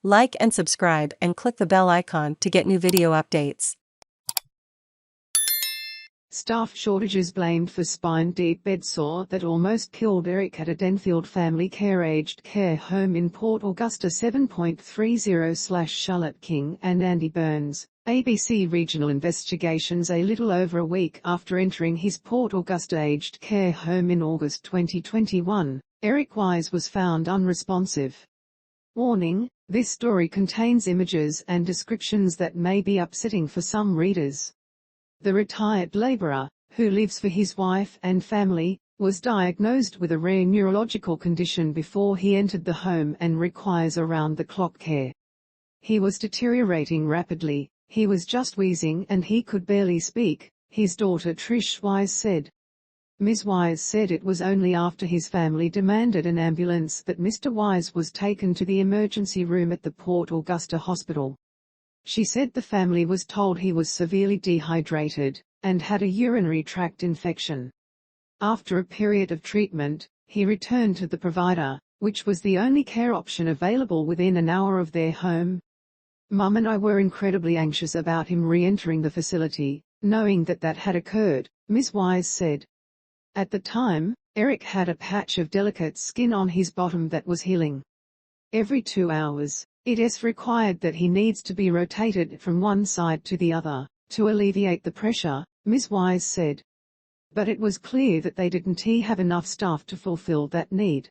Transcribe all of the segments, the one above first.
Like and subscribe and click the bell icon to get new video updates. Staff shortages blamed for spine-deep bedsore that almost killed Eric at Edenfield Family Care aged care home in Port Augusta. 7.30/Charlotte King and Andy Burns, ABC Regional Investigations. A little over a week after entering his Port Augusta aged care home in August 2021, Eric Wise was found unresponsive. Warning: this story contains images and descriptions that may be upsetting for some readers. The retired labourer, who lives for his wife and family, was diagnosed with a rare neurological condition before he entered the home and requires around-the-clock care. He was deteriorating rapidly, he was just wheezing and he could barely speak, his daughter Trish Wise said. Ms Wise said it was only after his family demanded an ambulance that Mr Wise was taken to the emergency room at the Port Augusta hospital. She said the family was told he was severely dehydrated and had a urinary tract infection. After a period of treatment, he returned to the provider, which was the only care option available within an hour of their home. Mum and I were incredibly anxious about him re-entering the facility, knowing that had occurred, Ms Wise said. At the time, Eric had a patch of delicate skin on his bottom that was healing. Every 2 hours, it is required that he needs to be rotated from one side to the other, to alleviate the pressure, Ms Wise said. But it was clear that they didn't have enough staff to fulfill that need.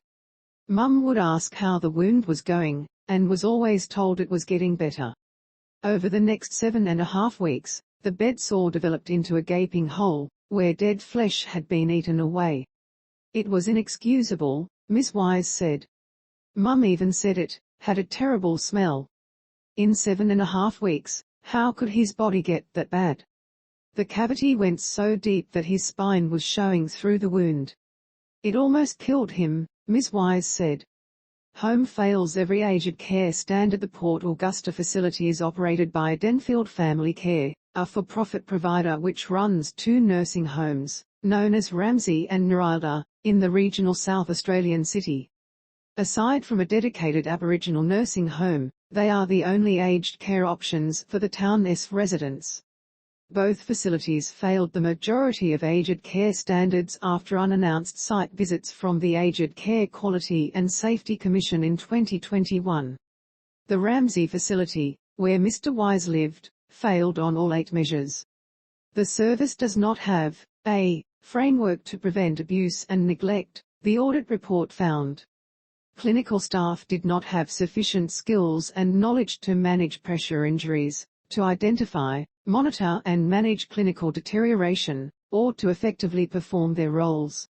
Mum would ask how the wound was going, and was always told it was getting better. Over the next 7.5 weeks, the bedsore developed into a gaping hole, where dead flesh had been eaten away. It was inexcusable, Ms Wise said. Mum even said it had a terrible smell. In 7.5 weeks, how could his body get that bad? The cavity went so deep that his spine was showing through the wound. It almost killed him, Ms Wise said. Home fails every aged care standard. The Port Augusta facility is operated by Edenfield Family Care, a for-profit provider which runs 2 nursing homes, known as Ramsay and Nerrilda, in the regional South Australian city. Aside from a dedicated Aboriginal nursing home, they are the only aged care options for the town's residents. Both facilities failed the majority of aged care standards after unannounced site visits from the Aged Care Quality and Safety Commission in 2021. The Ramsay facility, where Mr Wise lived, failed on all 8 measures. The service does not have a framework to prevent abuse and neglect, the audit report found. Clinical staff did not have sufficient skills and knowledge to manage pressure injuries, to identify, monitor and manage clinical deterioration, or to effectively perform their roles.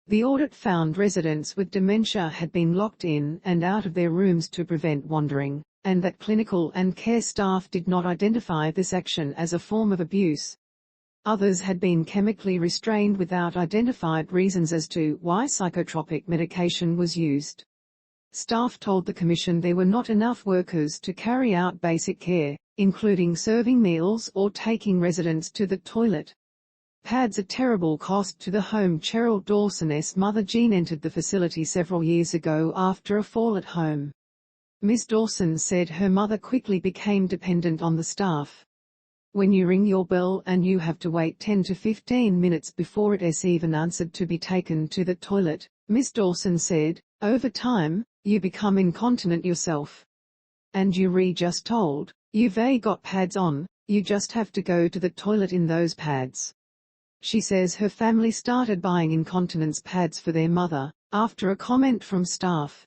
The audit found residents with dementia had been locked in and out of their rooms to prevent wandering, and that clinical and care staff did not identify this action as a form of abuse. Others had been chemically restrained without identified reasons as to why psychotropic medication was used. Staff told the Commission there were not enough workers to carry out basic care, including serving meals or taking residents to the toilet. Pads a terrible cost to the home. Cheryl Dawson's mother Jean entered the facility several years ago after a fall at home. Ms Dawson said her mother quickly became dependent on the staff. When you ring your bell and you have to wait 10 to 15 minutes before it is even answered to be taken to the toilet, Ms Dawson said, over time, you become incontinent yourself. And you just told, you've got pads on, you just have to go to the toilet in those pads. She says her family started buying incontinence pads for their mother, after a comment from staff.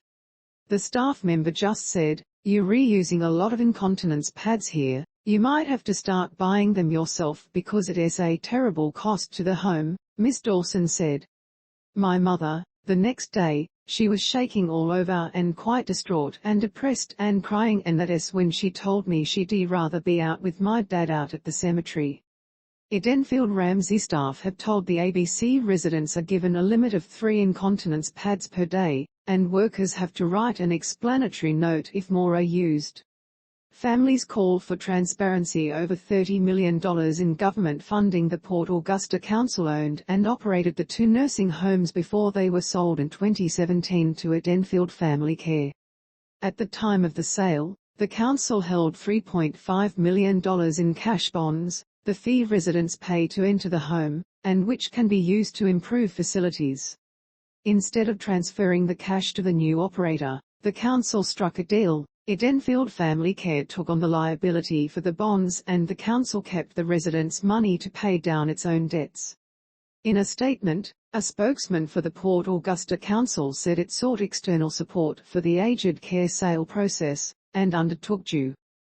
The staff member just said, you're reusing a lot of incontinence pads here, you might have to start buying them yourself because it is a terrible cost to the home, Ms Dawson said. My mother, the next day, she was shaking all over and quite distraught and depressed and crying, and that is when she told me she'd rather be out with my dad out at the cemetery. Edenfield Ramsay staff have told the ABC residents are given a limit of 3 incontinence pads per day, and workers have to write an explanatory note if more are used. Families call for transparency. Over $30 million in government funding. The Port Augusta Council owned and operated the 2 nursing homes before they were sold in 2017 to Edenfield Family Care. At the time of the sale, The council held $3.5 million in cash bonds, the fee residents pay to enter the home, and which can be used to improve facilities. Instead of transferring the cash to the new operator, the council struck a deal. Edenfield Family Care took on the liability for the bonds and the council kept the residents' money to pay down its own debts. In a statement, a spokesman for the Port Augusta Council said it sought external support for the aged care sale process, and undertook due